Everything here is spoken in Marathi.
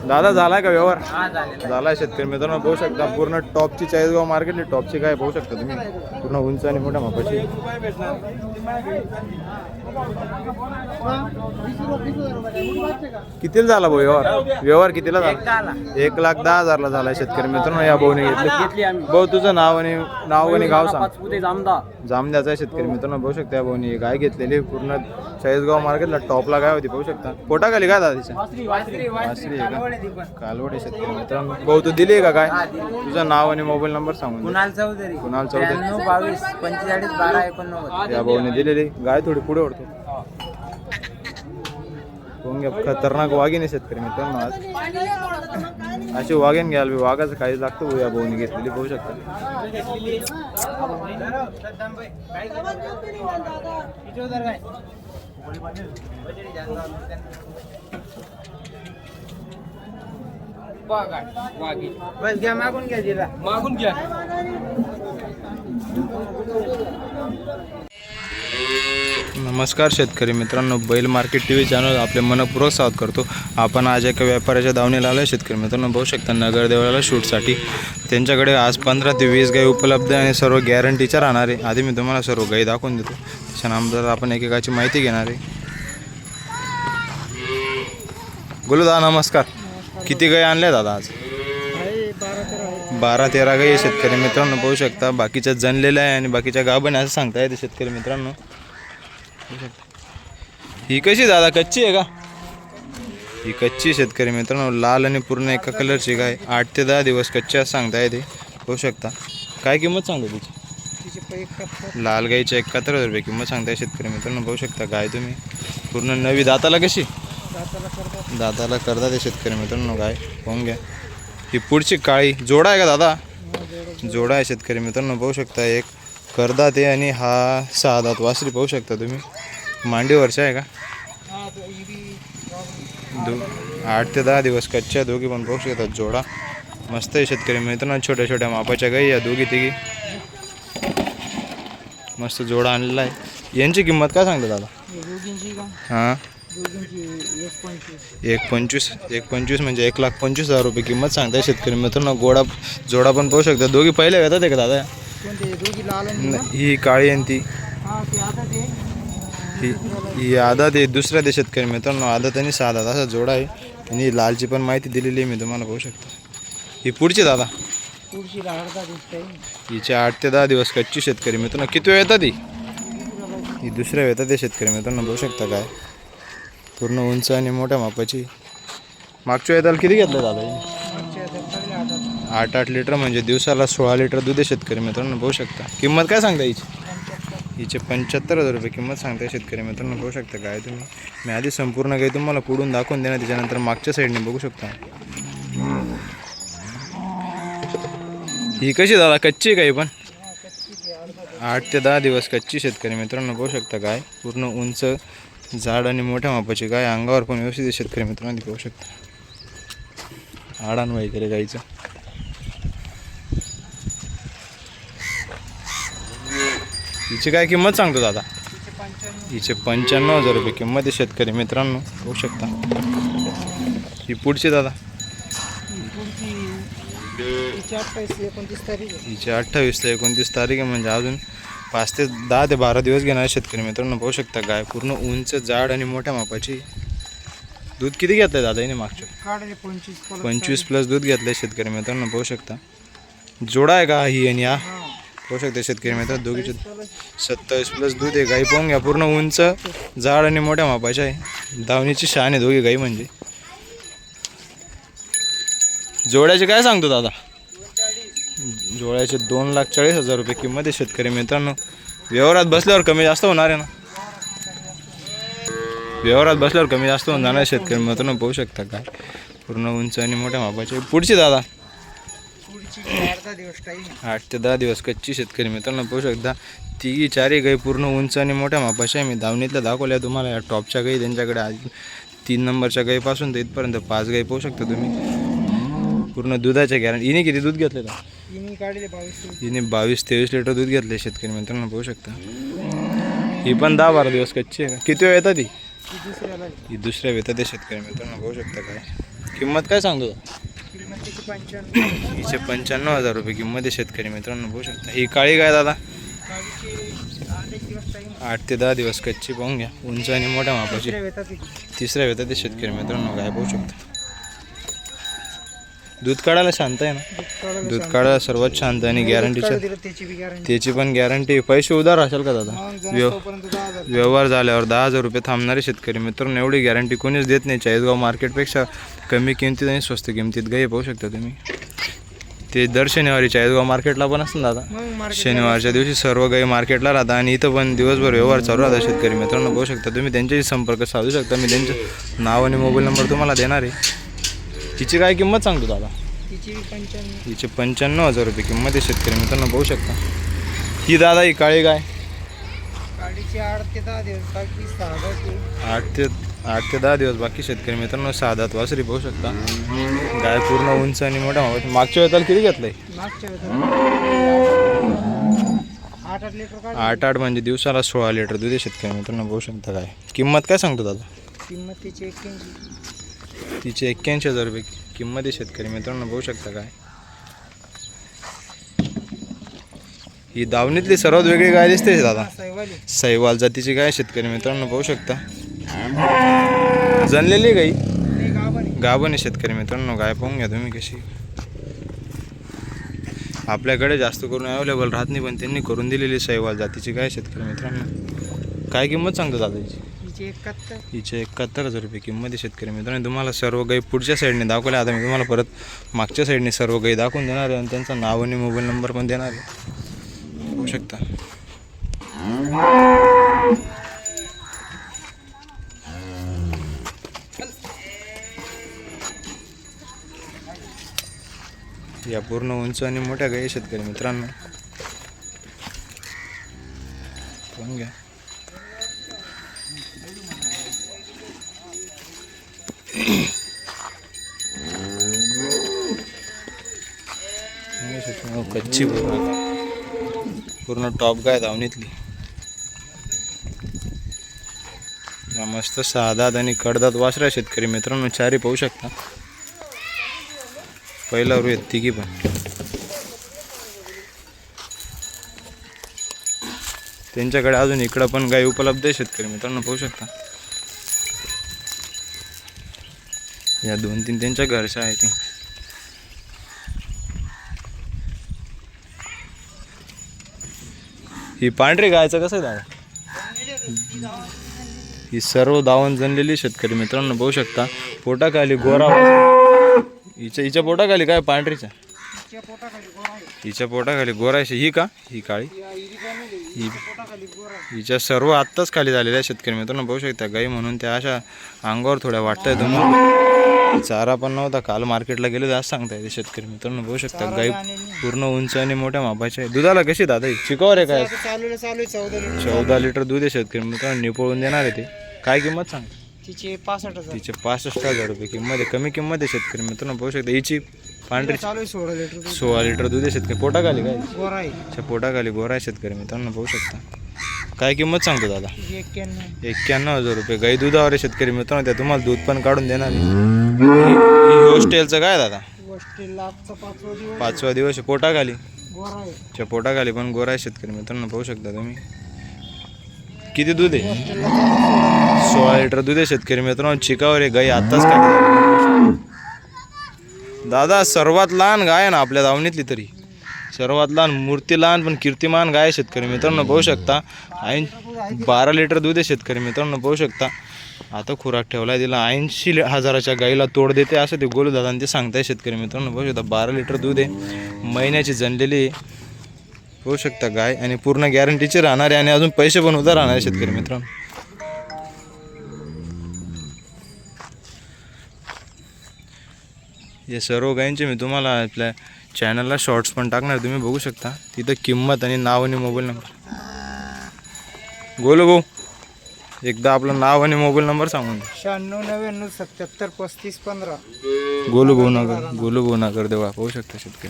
दादा झालाय का व्यवहार? झालाय शेतकरी मित्रांनो पाहू शकता पूर्ण टॉपची चाळीसगाव मार्केटली टॉपची काय पाहू शकता तुम्ही पूर्ण उंच आणि मोठ्या मापाची. कितीला झाला भाऊ व्यवहार? व्यवहार कितीला झाला? 1,10,000 झाला शेतकरी मित्रांनो. या भाऊने घेतली. भाऊ तुझं नाव आणि गाव सांग. जामद्याचा शेतकरी मित्रांनो पाहू शकता. या भाऊने गाय घेतलेली पूर्ण चाळीसगाव मार्केटला टॉपला गाय होती पाहू शकता. पोटा खाली काय दादा वासरी कालवडे शेतकरी मित्रांनो. भाऊ तू दिली आहे का काय? तुझं नाव आणि मोबाईल नंबर सांगून. कुणाल चौधरी. 22 45 12 89. या भाऊने दिलेली गाय थोडी पुढे ओढतो. खतरनाक वाघीण आहे शेतकरी मित्रांनो. आज अशी वाघीण घ्याल वाघाचं काही लागतं या भाऊने घेतलेली पाहू शकता. बस घ्या मागून घ्या जिला मागून घ्या. नमस्कार शेतकरी मित्रांनो. बैल मार्केट टी व्ही चॅनल आपले मनपूर्वक स्वागत करतो. आपण आज एका व्यापाऱ्याच्या दावणीला आलो शेतकरी मित्रांनो पाहू शकता. नगरदेवाला शूटसाठी त्यांच्याकडे आज 15 ते 20 गाई उपलब्ध आणि सर्व गॅरंटीच्या राहणार आहे. आधी मी तुम्हाला सर्व गाई दाखवून देतो. त्याच्यानंतर आपण एकेकाची माहिती घेणार आहे. बोलू दादा नमस्कार. किती गाई आणल्या दादा आज? 12-13 गाई शेतकरी मित्रांनो पाहू शकता. बाकीच्या जनलेल्या आहे आणि बाकीच्या गाभण असं सांगता येते शेतकरी मित्रांनो. ही कशी दादा कच्ची आहे का? ही कच्ची शेतकरी मित्रांनो. लाल आणि पूर्ण एका कलरची गाय. 8 ते 10 दिवस कच्ची असं सांगता येते पाहू शकता. काय किंमत सांगतो तिची? लाल गाईची 71,000 रुपये किंमत सांगताय शेतकरी मित्रांनो पाहू शकता. गाय तुम्ही पूर्ण नवी दाताला कशी दाताला करतात शेतकरी मित्रांनो. गाय पाहून घ्या. ही पुढची काळी जोडा आहे का दादा? जोडा आहे शेतकरी मित्रांनो पाहू शकता. एक करदात आहे आणि हा 6 दात वासरी पाहू शकता तुम्ही. मांडीवरच्या आहे का? 8 ते 10 दिवस कच्च्या दोघी पण पाहू शकतात. जोडा मस्त आहे शेतकरी मित्रांनो. छोट्या छोट्या मापाच्या गाई या दोघी तिघी मस्त जोडा आणलेला आहे. यांची किंमत काय सांगता दादा? हां 1,25 म्हणजे 1,25,000 रुपये किंमत सांगताय शेतकरी मित्रांनो. जोडा पण पाहू शकता. दोघी पहिल्या येतात आहे का दादा? ही काळी आणि ती ही आदात आहे. दुसऱ्या देशात शेतकरी मित्रांनो. आदात आणि 6 दात असा जोडा आहे. आणि लालची पण माहिती दिलेली आहे मी तुम्हाला पाहू शकता. ही पुढची दादा हिचे 8 ते 10 दिवस कच्ची शेतकरी मित्रांनो. किती वेळ येतात ही दुसऱ्या येतात ते शेतकरी मित्रांनो पाहू शकता. काय पूर्ण उंच आणि मोठ्या मापाची. मागच्या वेळेला किती घेतलं दादा? 8 लिटर म्हणजे दिवसाला 16 लिटर दूध आहे शेतकरी मित्रांनो पाहू शकता. किंमत काय सांगता हिचे 75,000 रुपये किंमत सांगताय शेतकरी मित्रांनो पाहू शकता. काय तुम्ही मी आधी संपूर्ण गाय तुम्हाला पुढून दाखवून देणार. त्याच्यानंतर मागच्या साईडने बघू शकता. ही कशी दादा कच्ची गाय पण 8 ते 10 दिवस कच्ची शेतकरी मित्रांनो पाहू शकता. गाय पूर्ण उंच जाड आणि मोठ्या मापाची गाय. अंगावर पण व्यवस्थित शेतकरी मित्रांनो पाहू शकता. आडान वगैरे गाईचं. हिची काय किंमत सांगतो दादा? हिचे 95,000 रुपये किंमत आहे शेतकरी मित्रांनो पाहू शकता. ही पुढची दादा? हिचे 28 ते 29 तारीख आहे म्हणजे अजून 5 ते 10 ते 12 दिवस घेणार शेतकरी मित्रांनो पाहू शकता. गाय पूर्ण उंच जाड आणि मोठ्या मापाची. दूध किती घेतलंय दादा हिने मागच्या? 25 प्लस दूध घेतलंय शेतकरी मित्रांनो पाहू शकता. जोडा आहे का ही आणि हा पाहू शकता शेतकरी मित्रांनो. दोघीचे 27 प्लस दूध आहे. गाई पाहून घ्या पूर्ण उंच जाड आणि मोठ्या मापाच्या आहे. दावणीची शान आहे दोघी गाई म्हणजे. जोड्याचे काय सांगतो दादा? जोड्याचे 2,40,000 रुपये किंमत आहे शेतकरी मित्रांनो. व्यवहारात बसल्यावर कमी जास्त होणार आहे ना? व्यवहारात बसल्यावर कमी जास्त होऊन जाणार शेतकरी मित्रांनो पाहू शकता. काय पूर्ण उंच आणि मोठ्या मापाचे. पुढची दादा 8 ते 10 दिवस कच्ची शेतकरी मित्रांनो पाहू शकता. तिघी चारी गाई पूर्ण उंच आणि मोठ्या मापाच्या आहे. मी दावणीतल्या दाखवल्या तुम्हाला या टॉपच्या गाई. त्यांच्याकडे आज 3 नंबरच्या गाईपासून तर इथपर्यंत 5 गाई पाहू शकता तुम्ही. पूर्ण दुधाच्या गॅरंटी. हिने किती दूध घेतलेलं? हिने 22-23 लिटर दूध घेतले शेतकरी मित्रांनो पाहू शकता. ही पण 10-12 दिवस कच्ची आहे का? किती वेळ येतात ही दुसऱ्या येतात शेतकरी मित्रांनो पाहू शकता. काय किंमत काय सांगतो किंमत त्याची 95. हिचे 95,000 रुपये किंमत आहे शेतकरी मित्रांनो बघू शकता. ही काळी गाय दादा गाडीचे 8 दिवस टाईम 8 ते 10 दिवस कच्ची पाहून घ्या. उंच आणि मोठ्या मापाची येतात. तिसऱ्या वेतात ते शेतकरी मित्रांनो गाय पाहू शकता. दूध काढायला शांत आहे ना, दूध काढायला सर्वात शांत आणि गॅरंटीच्या त्याची बी गॅरंटी. त्याची पण गॅरंटी. पैसे उधार असेल का दादा? तोपर्यंत 10,000. व्यवहार झाल्यावर 10,000 रुपये थांबणारे शेतकरी मित्रांनो एवढी गॅरंटी कोणीच देत नाही. चाळीसगाव मार्केटपेक्षा कमी किमतीत आणि स्वस्त किमतीत गाई पाहू शकता तुम्ही. ते दर शनिवारी चाळीसगाव मार्केटला पण असतं दादा. मग मार्केट शनिवारच्या दिवशी सर्व गाई मार्केटला राहतात आणि इथं पण दिवसभर व्यवहार चालू राहतात शेतकरी मित्रांनो बघू शकता तुम्ही. त्यांच्याशी संपर्क साधू शकता. मी त्यांचं नाव आणि मोबाईल नंबर तुम्हाला देणार आहे. तिची काय किंमत सांगतो दादा? तिची 95. हिचे 95,000 रुपये किंमत आहे शेतकरी मित्रांनो बघू शकता. ही दादा ही काळी गाय गाडीचे 8 ते 10 दिवस बाकी 6 8 ते 10 दिवस बाकी शेतकरी मित्रांनो 6 दात वासरी पाहू शकता. गाय पूर्ण उंच आणि मोठ्या मापाची. मागच्या वेळेला किती घेतलंय? मागच्या 8 लिटर काढ. 8 म्हणजे दिवसाला 16 लिटर दूध आहे शेतकरी मित्रांनो बघू शकता. गाय किंमत काय सांगतो दादा? किंमत तिची 81. तिचे 81,000 रुपये किंमत आहे शेतकरी मित्रांनो बघू शकता. काय ही दावणीतली सर्वात वेगळी गाय दिसते दादा. साईवाली. सैवाल जातीची गाय शेतकरी मित्रांनो पाहू शकता. जनलेली गाई नाही गाभण आहे. गाभण आहे शेतकरी मित्रांनो. गाय पाहून घ्या तुम्ही कशी. आपल्याकडे जास्त करून अवेलेबल राहत नाही पण त्यांनी करून दिलेली सैवाल जातीची गाय शेतकरी मित्रांनो. काय किंमत सांगतो दादा हिची? तिची 71. हिचे 71,000 रुपये किंमत आहे शेतकरी मित्रांनो. तुम्हाला सर्व गाई पुढच्या साईडने दाखवल्या. आता मी तुम्हाला परत मागच्या साईडने सर्व गाई दाखवून देणार आहे आणि त्यांचं नाव आणि मोबाईल नंबर पण देणार आहे होऊ शकता. या पूर्ण उंच आणि मोठ्या गाई शेतकरी मित्रांनो पाहून घ्या. कच्ची पूर्ण टॉप गाय धावणीतली. या मस्त साधात आणि कडदात वासरा शेतकरी मित्रांनो. चारी पाहू शकता. पहिला रू आहेत तिघी पण. त्यांच्याकडे अजून इकडं पण गाय उपलब्ध आहे शेतकरी मित्रांनो पाहू शकता. या 2-3 त्यांच्या घरच्या आहे. ही पांढरी गायचं कसं आहे दादा? ही सर्व दावण जनलेली शेतकरी मित्रांनो पाहू शकता. पोटाखाली गोरा हिच्या पोटाखाली काय पांढरीच्या तिच्या पोटाखाली गोरा आहे. हिच्या पोटाखाली गोरायची. ही का ही काळी? ही पोटाखाली गोरा आहे. हिच्या सर्व आत्ताच खाली झालेल्या शेतकरी मित्रांनो पाहू शकता. गाई म्हणून त्या अशा अंगावर थोड्या वाटतंय तुम्हाला. चारा पण नव्हता काल मार्केटला गेले तर आज सांगता येते शेतकरी मित्रांनो पाहू शकता. गाई पूर्ण उंच आणि मोठ्या मापाची आहे. दुधाला कशी दादा ही चिकावर आहे काय? चालू आहे 14 लिटर. 14 लिटर दूध आहे शेतकरी मित्रांनो. निपळून देणार आहे ते. काय किंमत सांग? तिचे 65,000. तिचे 65,000 रुपये किंमत आहे. कमी किंमत आहे शेतकरी मित्रांनो पाहू शकता. हिची पांढरी चालू आहे 16 लिटर. 16 लिटर दूध आहे शेतकरी. पोटाखाली काय? गोरा आहे. अच्छा पोटाखाली गोरा आहे शेतकरी मित्रांनो पाहू शकता. काय किंमत सांगतो दादा? तिची 91. 91,000 रुपये. गाई दुधावर आहे शेतकरी मित्रांनो. त्या तुम्हाला दूध पण काढून देणार आहे. हॉस्टेलचं काय दादा? हॉस्टेलला आजचा 5वा दिवस. 5वा दिवस आहे. पोटाखाली गोरा आहे. अच्छा पोटाखाली पण गोरा आहे शेतकरी मित्रांनो पाहू शकता तुम्ही. किती दूध आहे? हॉस्टेलला 16 लिटर दूध आहे शेतकरी मित्रांनो. चिकावर आहे. गाई आत्ताच काय दादा सर्वात लहान गाय आहे ना आपल्या दावणीतली तरी. सर्वात लहान मूर्ती लहान पण कीर्तिमान गाय आहे शेतकरी मित्रांनो पाहू शकता. 12 लिटर दूध आहे शेतकरी मित्रांनो पाहू शकता. आता खुराक ठेवला आहे तिला. 80,000च्या गाईला तोड देते असं ते गोलू दादा ते सांगताय शेतकरी मित्रांनो पाहू शकता. 12 लिटर दूध आहे. महिन्याची जनलेली पाहू शकता गाय आणि पूर्ण गॅरंटीचे राहणार आहे आणि अजून पैसे पण उधार राहणार आहे शेतकरी मित्रांनो. हे सर्व गायींचे मी तुम्हाला आपल्या चॅनलला शॉर्ट्स पण टाकणार. तुम्ही बघू शकता तिथं किंमत आणि नाव आणि मोबाईल नंबर. गोलू भाऊ एकदा आपलं नाव आणि मोबाईल नंबर सांगून द्या. 96 99 77 35 15. गोलू भाऊ नगर देवा पाहू शकता शेतकरी.